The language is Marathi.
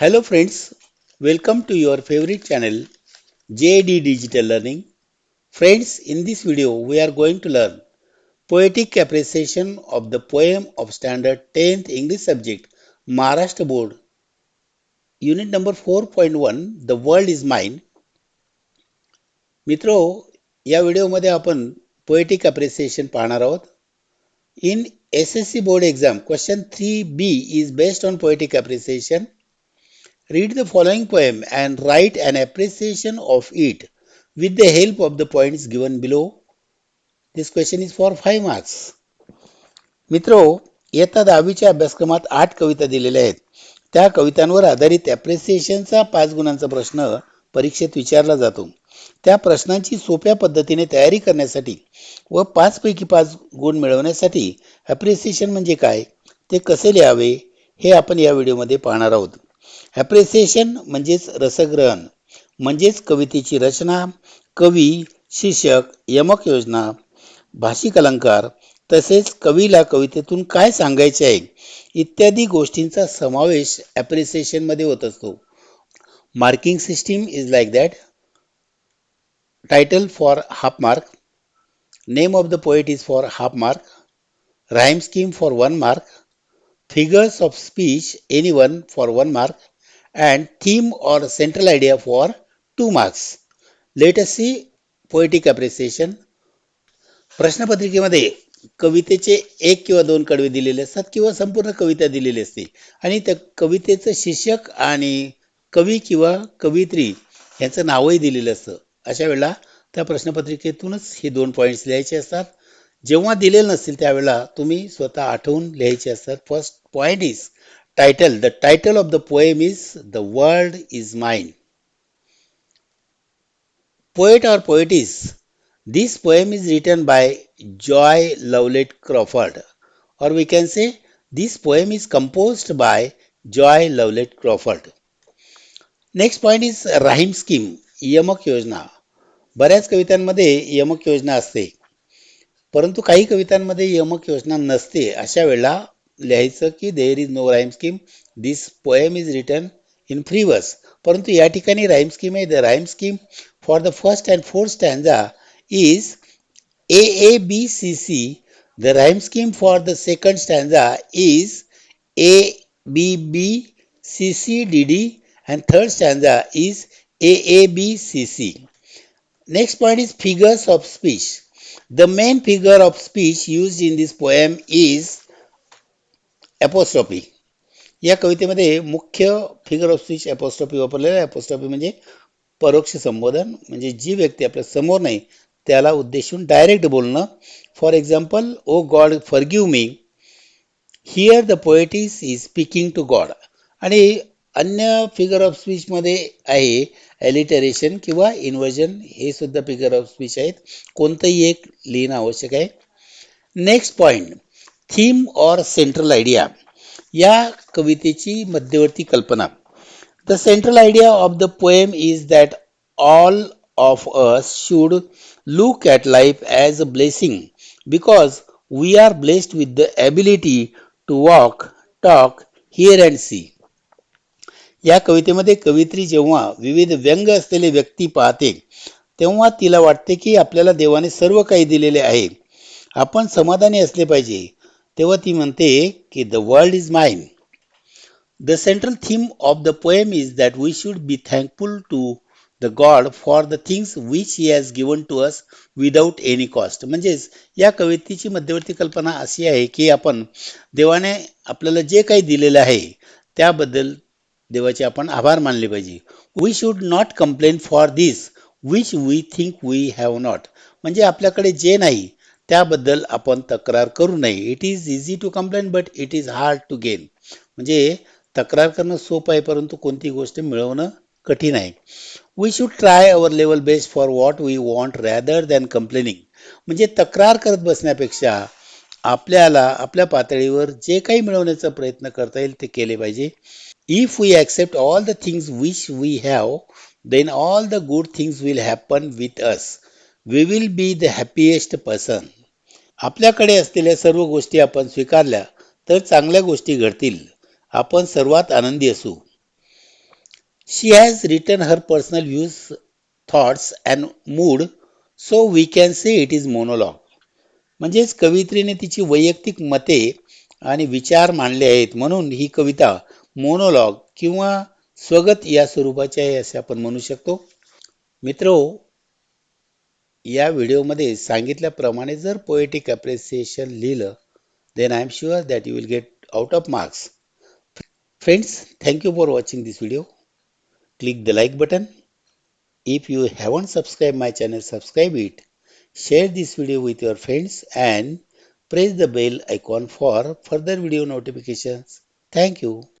Hello friends, welcome to your favorite channel JD Digital Learning. Friends, in this video we are going to learn poetic appreciation of the poem of standard 10th English subject Maharashtra Board unit number 4.1 The World is Mine. मित्रो, या व्हिडिओमध्ये आपण पोएटिक अप्रिसिएशन पाहणार आहोत. In SSC board exam, question 3B is based on poetic appreciation. Read the following poem and write an appreciation of it with the help of the points given below. This question is for 5 marks. मित्रो, इयत्ता 10वीच्या अभ्यासक्रमात 8 कविता दिलेल्या आहेत. त्या कवितांवर आधारित अप्रिसिएशनचा 5 गुणांचा प्रश्न परीक्षेत विचारला जातो. त्या प्रश्नांची सोप्या पद्धतीने तयारी करण्यासाठी व 5 पैकी 5 गुण मिळवण्यासाठी अप्रिसिएशन म्हणजे काय, ते कसे लिहावे हे आपण या व्हिडिओमध्ये पाहणार आहोत. अप्रिसिएशन म्हणजेच रसग्रहण, म्हणजेच कवितेची रचना, कवी, शीर्षक, यमक योजना, भाषिक अलंकार, तसेच कवीला कवितेतून काय सांगायचे आहे इत्यादी गोष्टींचा समावेश अप्रिसिएशन मध्ये होत असतो. Marking system is like that. Title for half mark, name of the poet is for half mark, rhyme scheme for 1 mark, figures of speech anyone for 1 mark, and theme or central idea for 2 marks. Let us see poetic appreciation. प्रश्नपत्रिकेमध्ये कवितेचे 1 किंवा 2 कडवे दिलेले असतात किंवा संपूर्ण कविता दिलेली असते आणि त्या कवितेचं शीर्षक आणि कवी किंवा कवयित्री यांचं नावही दिलेलं असतं. अशा वेळेला त्या प्रश्नपत्रिकेतूनच हे 2 पॉइंट्स लिहायचे असतात. जेव्हा दिलेले नसतील त्यावेळेला तुम्ही स्वतः आठवून लिहायचे असतात. First point is title. The title of the poem is the world is mine. Poet और poetess. This poem is written by Joy Lovelet Crawford, और we can say this poem is composed by Joy Lovelet Crawford. Next point is rhyme scheme, यमक योजना. बऱ्याच कवितांमध्ये यमक योजना असते, परंतु काही कवितांमध्ये यमक योजना नसते. अशा वेळेला लिहायचं की there is no rhyme scheme, this poem is written in free verse. परंतु या ठिकाणी राइम स्कीम आहे. The rhyme scheme for the first and fourth stanza is AABCC. The rhyme scheme for the second stanza is ABBCCDD and third stanza is AABCC. Next point is figures of speech. The main figure of speech used in this poem is apostrophe. या कवितेमध्ये मुख्य फिगर ऑफ स्पीच apostrophe वापरलेला आहे. apostrophe म्हणजे परोक्ष संबोधन, म्हणजे जी व्यक्ती आपल्या समोर नाही त्याला उद्देशून डायरेक्ट बोलणं. For example, O God forgive me. Here the poetess is speaking to God. आणि अन्य फिगर ऑफ स्पीच मध्ये आहे एलिटरेशन किंवा इन्वर्जन, हे सुद्धा फिगर ऑफ स्पीच आहेत. कोणतंही एक लिहिणं आवश्यक आहे. नेक्स्ट पॉइंट, थीम और सेंट्रल आयडिया. या कवितेची मध्यवर्ती कल्पना. The central idea of the poem is that all of us should look at life as a blessing because we are blessed with the ability to walk, talk, hear and see. या कवितेमध्ये कवयित्री जेव्हा विविध व्यंग असलेले व्यक्ती पाहते तेव्हा तिला वाटते की आपल्याला देवाने सर्व काही दिलेले आहे, आपण समाधानी असले पाहिजे. तेव्हा ती म्हणते की the world is mine. The central theme of the poem is that we should be thankful to the God for the things which he has given to us without any cost. म्हणजेच या कवितेची मध्यवर्ती कल्पना अशी आहे की आपण देवाने आपल्याला जे काही दिलेलं आहे त्याबद्दल देवाचे आपण आभार मानले पाहिजे. We should not complain for this which we think we have not. म्हणजे आपल्याकडे जे नाही त्याबद्दल आपण तक्रार करू नये. It is easy to complain but it is hard to gain. म्हणजे तक्रार करणं सोपं आहे परंतु कोणती गोष्ट मिळवणं कठीण आहे. We should try our level best for what we want rather than complaining. म्हणजे तक्रार करत बसण्यापेक्षा आपल्याला आपल्या पातळीवर जे काही मिळवण्याचा प्रयत्न करता येईल ते केले पाहिजे. If we accept all the things which we have, then all the good things will happen with us. We will be the happiest person. आपल्याकडे असलेल्या सर्व गोष्टी आपण स्वीकारल्या तर चांगल्या गोष्टी घडतील. आपण सर्वात आनंदी असू. She has written her personal views, thoughts and mood, so we can say it is monologue. म्हणजेच कवयित्रीने तिची वैयक्तिक मते आणि विचार मांडले आहेत, म्हणून ही कविता मोनोलॉग किंवा स्वगत या स्वरूपाची आहे असे आपण म्हणू शकतो. मित्रो, या व्हिडिओमध्ये सांगितल्याप्रमाणे जर पोएटिक अप्रिसिएशन लिहिलं, then I am sure that you will get out of marks. Friends, thank you for watching this video. Click the like button. If you haven't subscribed my channel, subscribe it. Share this video with your friends and press the bell icon for further video notifications. Thank you.